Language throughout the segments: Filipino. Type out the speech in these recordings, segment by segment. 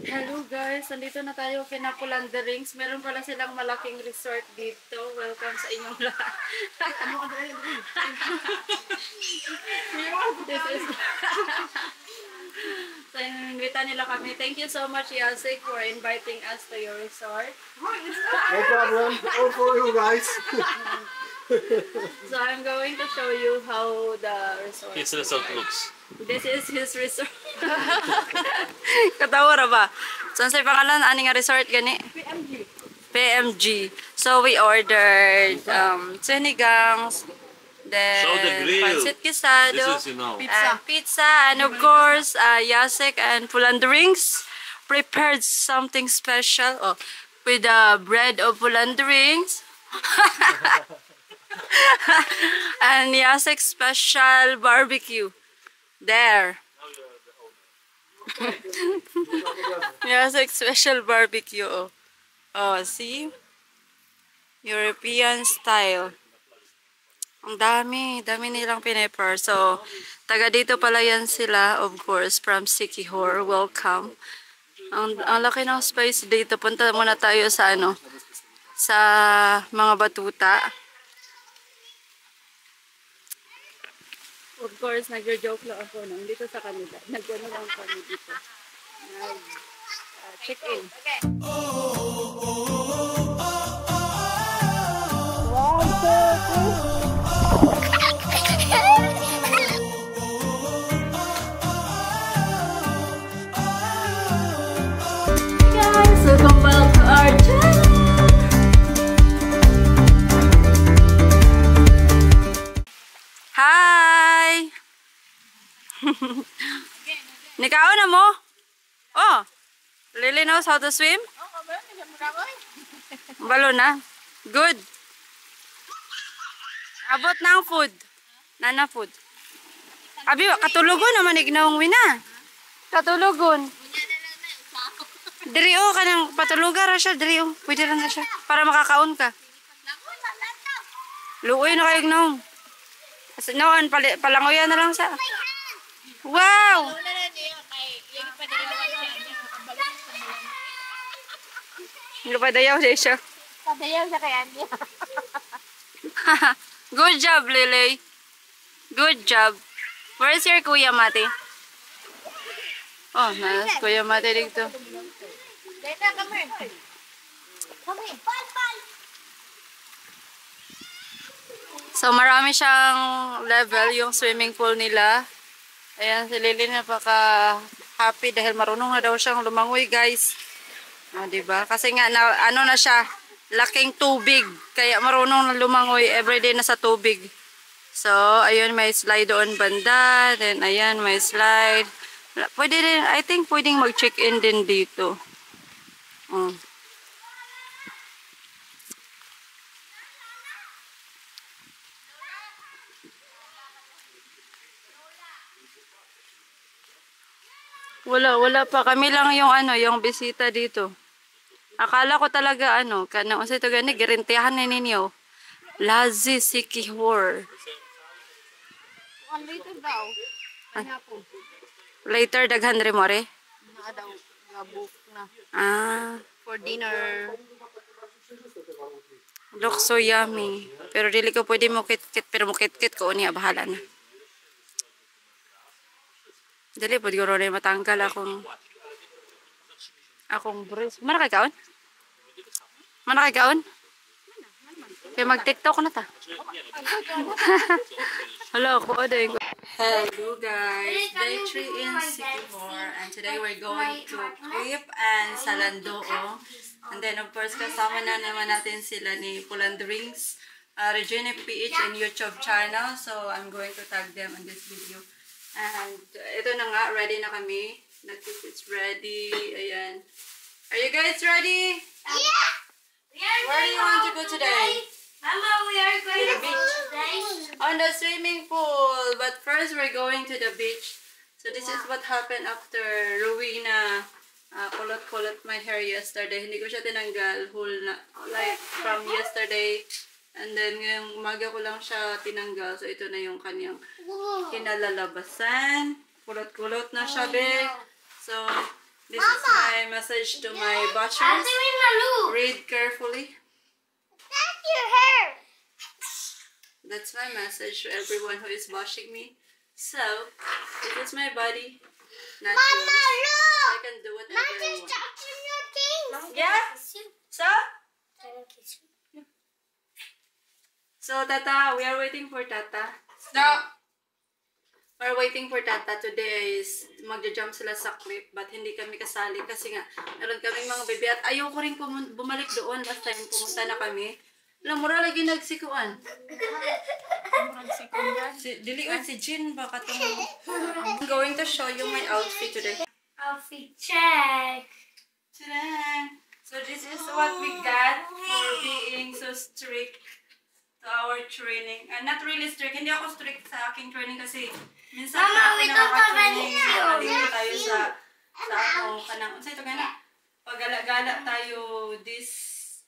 Hello guys, nandito na tayo kina Pulanderings. Meron pala silang malaking resort dito. Welcome sa inyong lahat. This is so, invita nila kami. Thank you so much, Yasik, for inviting us to your resort. No problem. All for you guys. So I'm going to show you how the resort His resort looks. This is his resort. Katawa ra ba? So, sa pangalan, ani nga resort gani? PMG. So, we ordered sinigangs, then Show the grill. pancit quesado, This is, and pizza, and of course, Yasek and Pulanderings prepared something special with the bread of Pulanderings. And Yasek's special barbecue. There. Yasek's special barbecue. Oh, see? European style. Ang dami nilang pinepar. So, taga dito pala yan sila, of course, from Siquijor. Welcome. Ang laki ng space dito. Punta muna tayo sa sa mga batuta. Of course, nagjo-joke lang ako nung dito sa kanila. Nagano lang kami dito. Check-in. Guys, welcome back to our channel. Hi! Nikaon na mo? Oh, Lily knows how to swim? Balo na. Good. Abot na ang food. Nana food. Abi, katulugon naman ignawang wina. Katulugon. Diri o, kanang patulugar ra siya. Diri o, pwede rin na siya. Para makakaon ka. Luoy na kayo ignawang. Kasi noon, palangoyan na lang sa... Wow! Padayaw siya. Padayaw siya kay Anya. Good job, Lily. Good job. Where's your Kuya Mate? Oh, nasa Kuya Mate dito. Dito, come here. Come here. Bal. So, marami siyang level yung swimming pool nila. Ayan, si Lily napaka-happy dahil marunong na daw siyang lumangoy, guys. O, diba? Kasi nga, ano na siya, laking tubig. Kaya marunong na lumangoy, everyday na sa tubig. So, ayun, may slide doon banda. Then, ayan, may slide. Pwede rin, I think pwedeng mag-check-in din dito. Wala pa. Kami lang yung yung bisita dito. Akala ko talaga kanang unsa ito gani girintihan ni ninyo. Lazi Siquijor. Later daw. Later daghan re more. Na daw nga book na for Ah, dinner. looks so yummy. Pero dili ko pwede mo kit-kit, pero mo kit-kit ko niya bahala na. Dali pwede ko rin matanggal akong brace. Mana kay kaon? Mana kay kaon? Kaya mag-tiktok na ta. Hello, Hello guys, day 3 in Siquijor, and today we're going to Trip and Salandoo. And then of course kasama na naman natin sila ni Pulanderings, Regina PH and YouTube channel. So I'm going to tag them in this video. And ito na nga, ready na kami. It's ready. Ayan. Are you guys ready? Yeah. Where do you want to go today? Mama, we are going To the beach. today. On the swimming pool. But first, we're going to the beach. So this is what happened after Rowena kulot-kulot my hair yesterday. Hindi ko siya tinanggal. Whole na, like from yesterday. And then, ngayong umaga ko lang siya tinanggal. So ito na yung kanyang kinalalabasan. Kulot-kulot na siya, be. So, This is my message to my bashers. Read carefully. That's your hair. That's my message to everyone who is bashing me. So, this is my body, not yours. I can do whatever I want. touching your things. Yeah? So? So, Tata, we are waiting for Tata. Stop. We're waiting for Tata. Today is magja-jump sila sa cliff, but hindi kami kasali kasi nga meron kaming mga bebe at ayoko rin bumalik doon. Last time pumunta na kami. Alam, mura lagi nagsikuan. Dili si Jin baka itong... I'm going to show you my outfit today. Outfit check. Tadaan! So this is what we got for being so strict to our training. Not really strict. Hindi ako strict sa aking training kasi minsan Mama, we don't have any nakaka-training tayo sa ano, kanang, unsa ito gana? Pagala-gala tayo this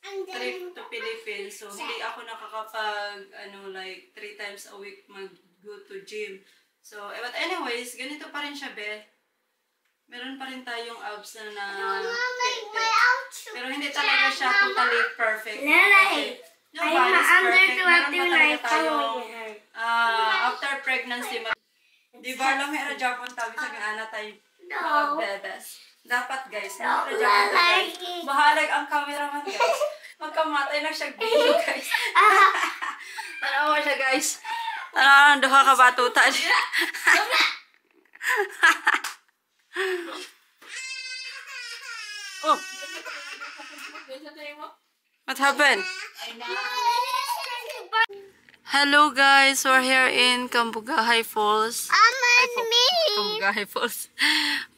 trip to Philippines. So hindi ako nakakapag, like 3 times a week mag-go to gym. So, but anyways, ganito pa rin siya, Beth. Meron pa rin tayong abs na pero hindi talaga siya totally perfect. Kasi, nobody's perfect. Meron pa talaga tayong after pregnancy. Di ba, lamera Japon tabi sa gana tayo mga bebes. Dapat guys, lamera Japon tayo. Bahalag ang cameraman guys. Magkamatay na siya video guys. Tanawa siya guys. Tanawa ng duha ka batuta niya. Oh. What happened? Hello guys, we're here in Cambugahay Falls. Cambugahay Falls.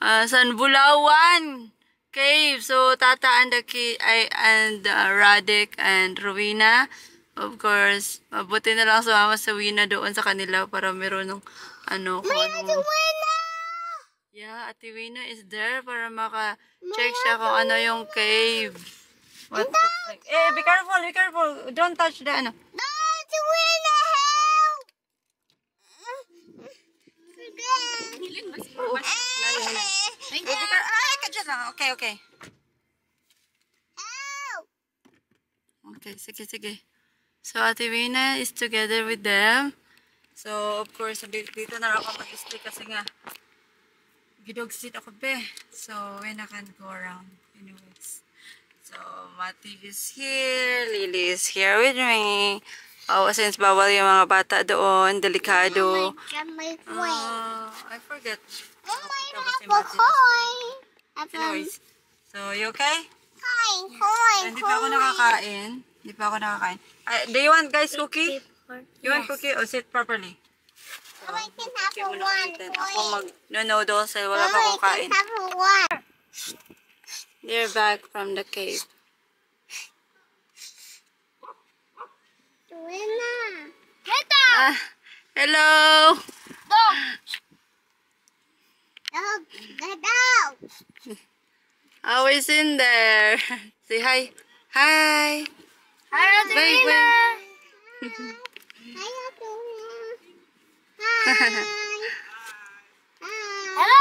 San Bulawan Cave. So Tata and Radic and Rowena. Of course, mabuti na lang sumama sa Wina doon sa kanila para meron ng Yeah, Ate Wina is there para maka-check siya kung ano yung cave. What the heck? Eh, be careful, be careful. Don't touch the ano. No, Ate Wina, help! Okay, okay. Okay, sige, sige. So, Ate Wina is together with them. So, of course, dito na ako mag-stay kasi nga gidog sit ako be. So, when I can go around. Anyways. So, Mati is here. Lily is here with me. Oh, since bawal yung mga bata doon. Delikado. I forget. Anyways. So, you okay? Hindi pa ako nakakain. Hindi pa ako nakakain. Do you want guys cookie? You want cookie? Or sit properly? So, cookie muna natin. Ako mag-noodles. Wala pa akong kain. They're back from the cave. Hello! How is in there? Say hi. Hi! Bye,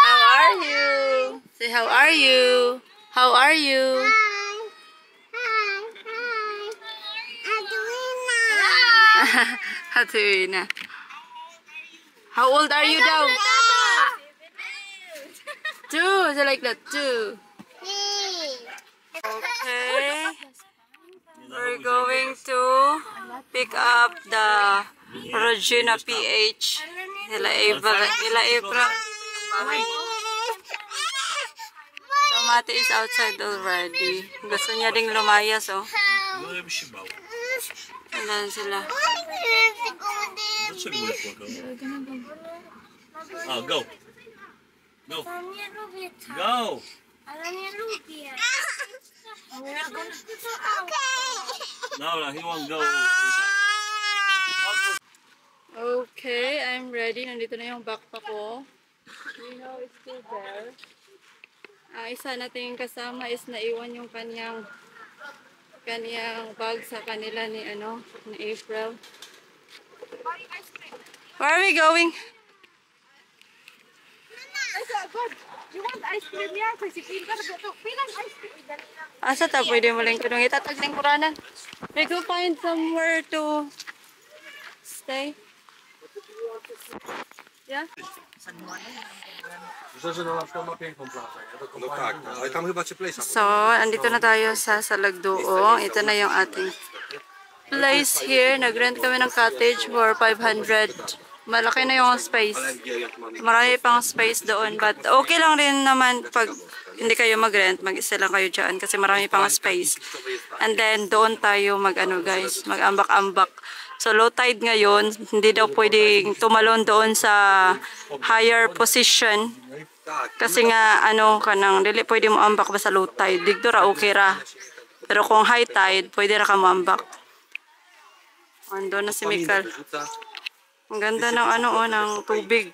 How are you? Say how are you? How are you? Atuina. How old are you now? 2. Is it like that? 2. Okay. We're going to pick up the Regina PH. Nila April. So, Mati is outside already. Gusto niya ding lumayas, oh. Ayan sila. Oh, go. Go. Go. No, he won't go. Okay, I'm ready. Nandito na yung backpack ko. Nino is still there. Isa nating kasama is naiwan yung kanyang bag sa kanila ni April. Where are we going? Asa ta pwede mo lang kunong itatag ng kuranan? We go find somewhere to stay. Yeah? No tak, ale tam chyba cieplejsza. So, andito na tayo sa Salagdoong. Ito na yung ating place here. Nag-rent kami ng cottage for 500. Malaki na yung space. Marami pang space doon. But okay lang rin naman pag hindi kayo mag-rent. Mag-isa lang kayo dyan kasi marami pang space. And then, doon tayo mag-ano guys, mag-ambak-ambak. So, low tide ngayon. Hindi daw pwedeng tumalon doon sa higher position. Kasi nga, ano, kanang, dili pwede mo ambak ba sa low tide. Digdo ra, okay ra. Pero kung high tide, pwede ra ka maambak. Ando na si Mikal. Ang ganda ng ano, oh, ng tubig.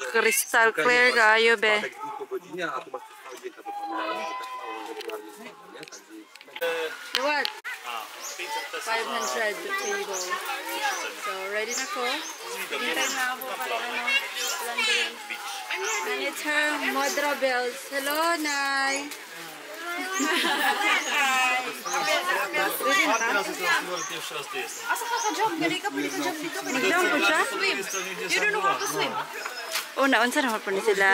Crystal clear kayo, be. What? 500 table. So, ready na ko. Hintay na ako para ano, landing. And it's her Modra Bells. Hello, Nay! Nag-jump po siya? Oh, naunsa naman po ni sila.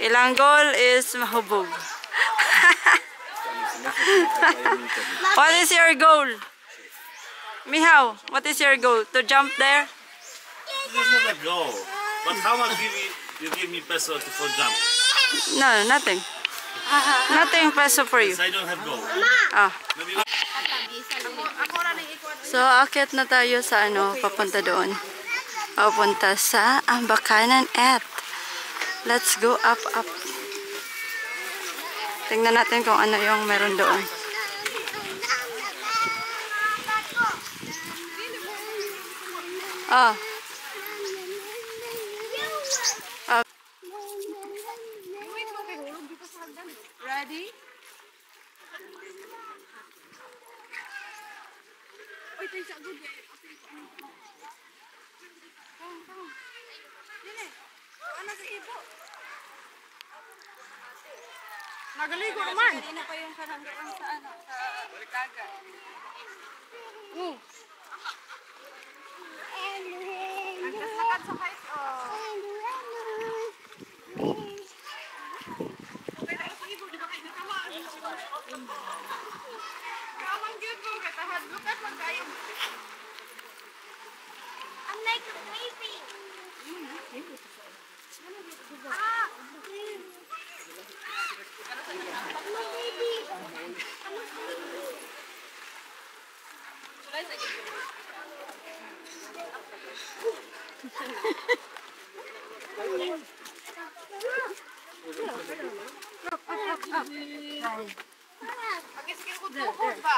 Ilang goal is mahubog. What is your goal? Mihaw, what is your goal? To jump there? This is not a goal. But how much you give me peso for jump? No, nothing. Nothing peso for you. So I don't have goal. Ah. Maybe So, akit na tayo sa ano, papunta doon. Papunta sa Ambakanan at let's go up, up. Tingnan natin kung ano yung meron doon. Ah. Ah. Ready? Nagaligo naman. Hindi na pa yung kananggaan sa ano, sa dagat. Ang kasakad sa height, oh. Kamang yun mo, katahad. Lukat lang kayo. I'm like a baby. Ah! Pag-iskil ko tuhod ba?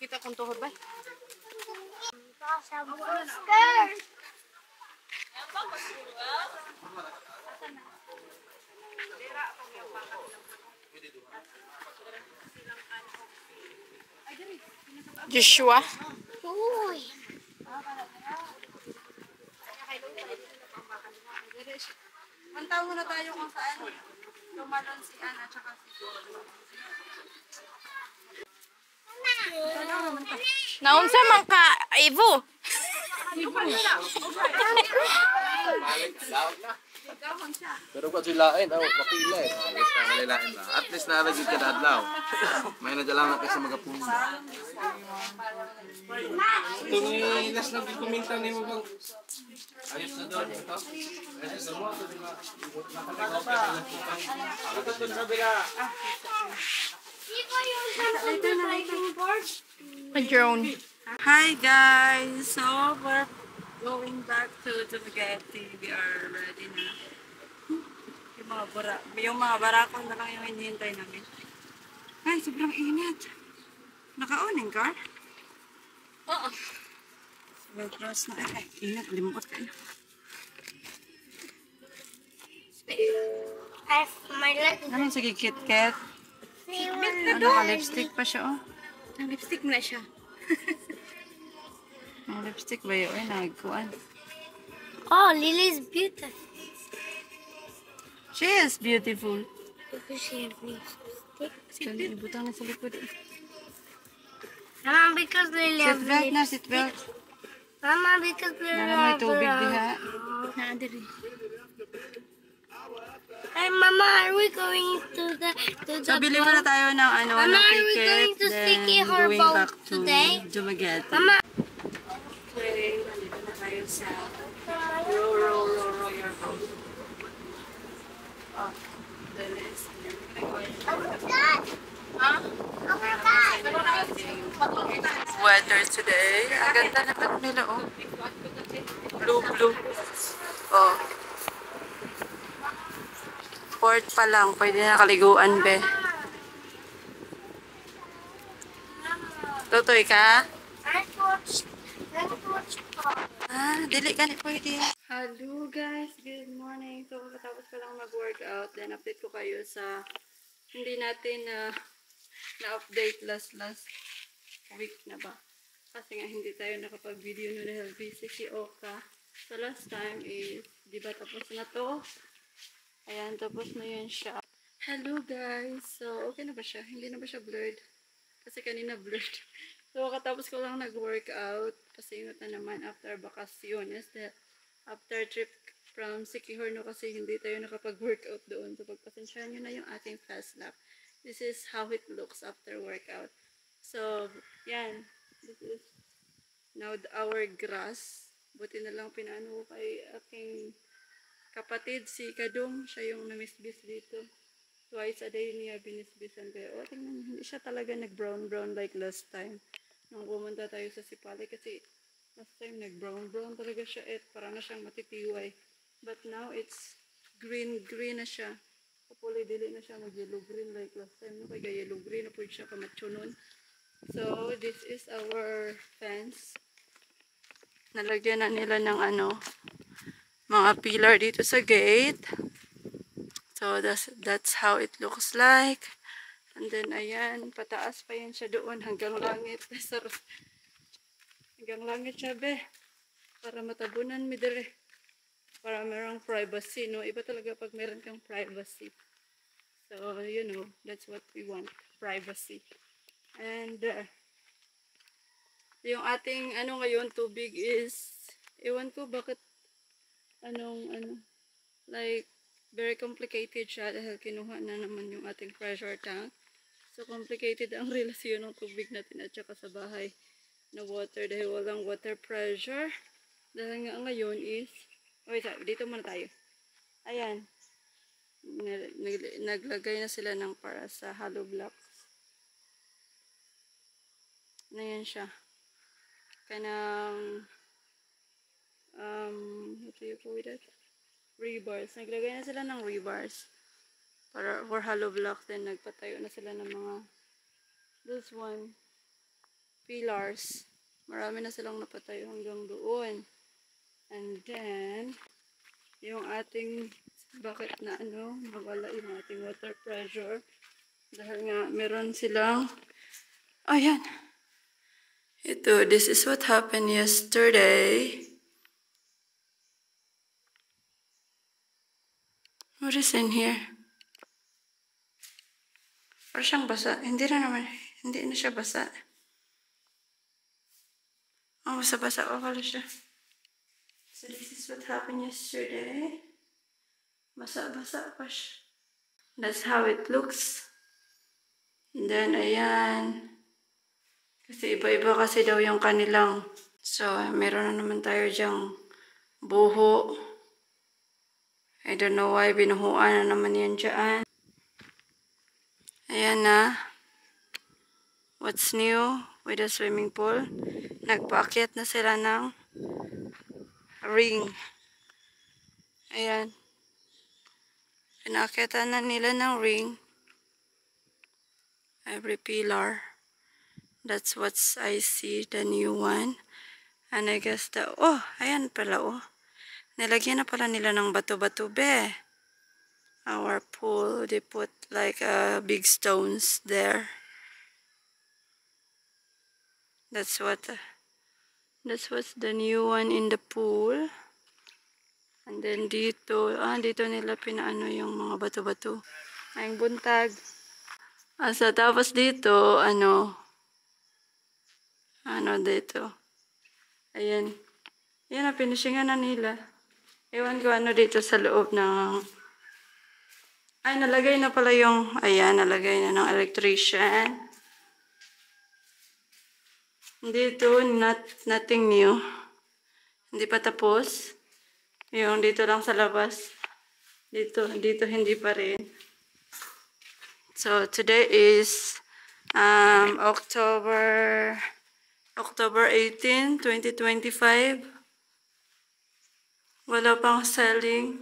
Kita kong tuhod ba? Joshua. Mantaw muna tayo kung saan lumalon si Ana at saka si Naunsa man ka, Ivo? Pero kung silain, mapila eh. Basta malilain ba? At least nalagay ka na adlaw. May nadyalangan ka sa mga punda. Ito ni last na kuminta ni mo bang ayos na doon ito? Ayos na mo. A drone. Hi guys! So, we're going back to Dumaguete. We are ready na. Yung mga barakon na lang yung hinihintay namin. Ay, sobrang init. Naka-on yung car? Oo. Sobrang cross na. Ay, init. Limot kayo. My leg Anong sige KitKat? is Naka-lipstick pa siya, oh. Ang lipstick mo na siya. Ang lipstick ba yun? Ay, nagkuhan. Oh, Lily's beautiful. She is beautiful. Because she had lipstick. Kali, butang na sa likod. Mama, because Lily have Seatbelt na, seatbelt. Mama, because Lily Nala may tubig diha. Nadiri. Hey, Mama, are we going to the So, bili muna tayo ng ano, Mama, ng are we ticket, going to then Sticky going Harbor back to today? Dumaguete. Mama, Okay, nandito na tayo sa Royal House. Oh, the list. Weather today. Ang ganda naman nila, oh. Blue, blue. Oh. Port pa lang. Pwede na kaliguan, be. Tutoy ka? Dili ka ni pwede. Hello guys, good morning. So, katapos ko lang mag-workout. Then, update ko kayo sa hindi natin na-update last week na ba. Kasi nga hindi tayo nakapag-video no dahil busy si Oka. So, last time is, di ba tapos na to? Ayan, tapos na yun siya. Hello guys. So, okay na ba siya? Hindi na ba siya blurred? Kasi kanina blurred. So, katapos ko lang nag-workout. Pasingot na naman after bakasyones. After trip from Siquijorno kasi hindi tayo nakapag-workout doon. So, pagpasensyahan nyo na yung ating fast lap. This is how it looks after workout. So, yan. This is now our grass. Buti na lang pinano ko kay aking kapatid, si Kadong. Siya yung namisbis dito. Twice a day niya binisbisan. Kaya, oh, tingnan, hindi siya talaga nag-brown-brown like last time. Nung pumunta tayo sa Sipali kasi last time nag-brown-brown talaga siya para na siyang matitiway. But now it's green-green na siya. Kapuli dili na siya mag-yellow-green like last time. No? Kaya yellow-green na po siya kamatsunon. So this is our fence. Nalagyan na nila ng ano, mga pillar dito sa gate. So that's how it looks like. And then, ayan, pataas pa yan siya doon hanggang langit. Hanggang langit siya, be. Para matabunan mi dire. Para merong privacy, no? Iba talaga pag meron kang privacy. So, you know, that's what we want. Privacy. And, yung ating, ano ngayon, tubig is, ewan ko bakit, like, very complicated siya dahil kinuha na naman yung ating pressure tank. So, complicated ang relasyon ng tubig natin at saka sa bahay na water dahil walang water pressure. Dahil nga ngayon is, wait, dito muna tayo. Ayan. Naglagay na sila ng para sa hollow blocks. Ayan siya. Kanang, what do you call that? Rebars. Naglagay na sila ng rebars. Para for hollow blocks, then nagpatayo na sila ng mga this one pillars. Marami na silang napatayo hanggang doon. And then yung ating bakit na nawala yung ating water pressure dahil nga meron silang ayan. Ito, this is what happened yesterday. What is in here? Parang siyang basa. Hindi na siya basa. Oh, basa-basa pa pala siya. So this is what happened yesterday. Basa-basa pa siya. That's how it looks. And then, ayan. Kasi iba-iba kasi daw yung kanilang. So, meron na naman tayo dyang buho. I don't know why binuhuan na naman yan dyan. Ayan na. What's new with the swimming pool? Nagpaakyat na sila ng ring. Ayan. Pinaakyatan na nila ng ring. Every pillar. That's what I see, the new one. And I guess oh, ayan pala oh. Nilagyan na pala nila ng bato-bato be. Our pool, they put like big stones there. That's what's the new one in the pool. And then dito, dito nila pinaano yung mga bato-bato. Ay, buntag. Tapos dito, ano dito. Ayan. Yan ang finishingan na nila. Ewan ko ano dito sa loob ng... Ay, nalagay na pala yung... Ayan, nalagay na ng electrician. Dito, nothing new. Hindi pa tapos. Yung dito lang sa labas. Dito hindi pa rin. So, today is October 18, 2025. Wala pang selling.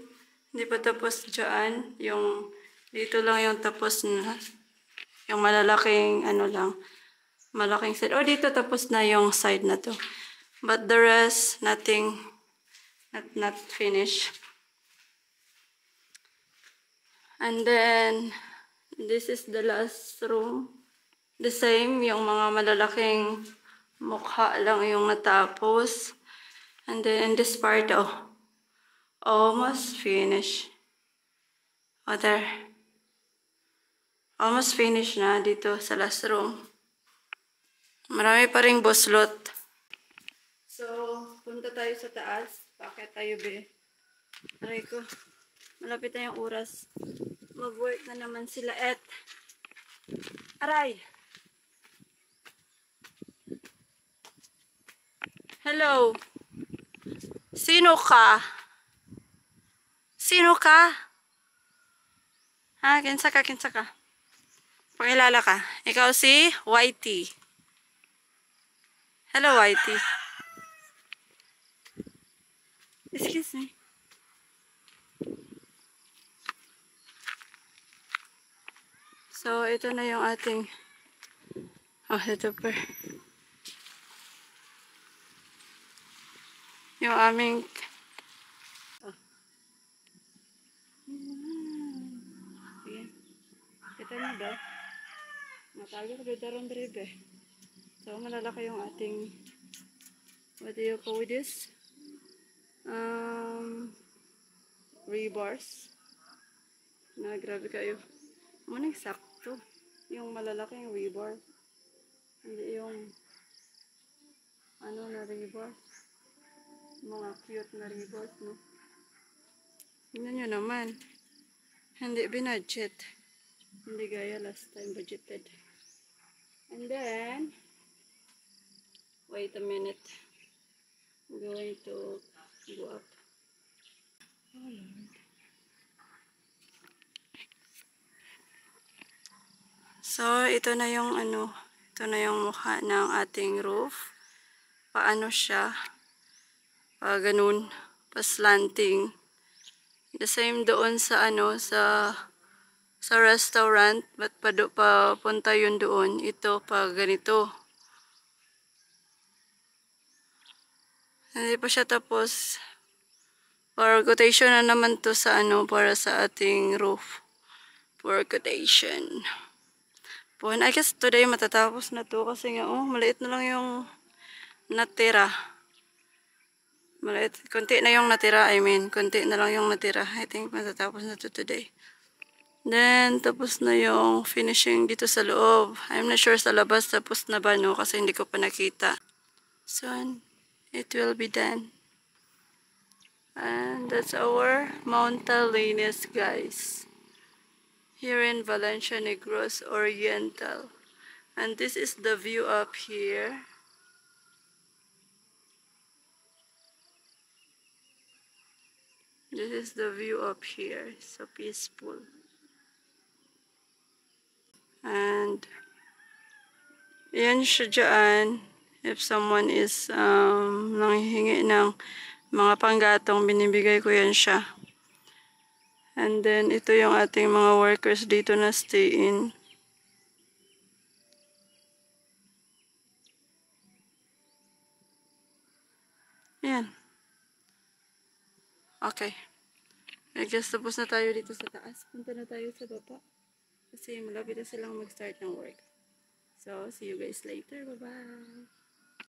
Hindi pa tapos dyan. Yung dito lang yung tapos na. Yung malalaking malaking side. Dito tapos na yung side na to. But the rest, nothing, not finished. And then, this is the last room. The same, yung mga malalaking mukha lang yung natapos. And then, in this part, almost finished. There. Almost finished na dito sa last room. Marami pa ring boslot. So, punta tayo sa taas. Bakit tayo, be? Aray ko. Malapit na yung oras. Mag-work na naman sila Aray! Hello! Sino ka? Sino ka? Kinsa ka? Pakilala ka. Ikaw si Whitey. Hello, Whitey. Excuse me. So, ito na yung ating... ito pa. Yung aming... Sige. Kita niyo ba? Matagal ko daron dribe. So, malalaki yung ating... What do you call this? Rebars. Grabe kayo. Muna sakto. Yung malalaking rebar. Hindi yung na rebar. Mga cute na rebars, no? Tingnan nyo naman. Hindi binudget. Hindi gaya last time budgeted. And then, wait a minute. I'm going to go up. Oh, Lord. So, ito na yung mukha ng ating roof. Paano siya? Ganun. Pa-slanting. The same doon sa sa restaurant. Ba't papunta yun doon? Ito pa ganito. Hindi pa siya tapos. For quotation na naman to sa para sa ating roof. For quotation. I guess today matatapos na to kasi nga maliit na lang yung natira. Maliit, konti na yung natira, konti na lang yung natira. I think matatapos na to today. Then, tapos na yung finishing dito sa loob. I'm not sure sa labas tapos na ba, no? Kasi hindi ko pa nakita. So, it will be done. And that's our Mount Talinis, guys. Here in Valencia Negros Oriental. And this is the view up here. This is the view up here. So peaceful. And yan siya dyan. If someone is nanghihingi ng mga panggatong, binibigay ko yan siya. And then, ito yung ating mga workers dito na stay in. Yan. Okay. I guess tapos na tayo dito sa taas. Punta na tayo sa baba. Kasi malapit na silang mag-start ng work. So, see you guys later. Bye-bye.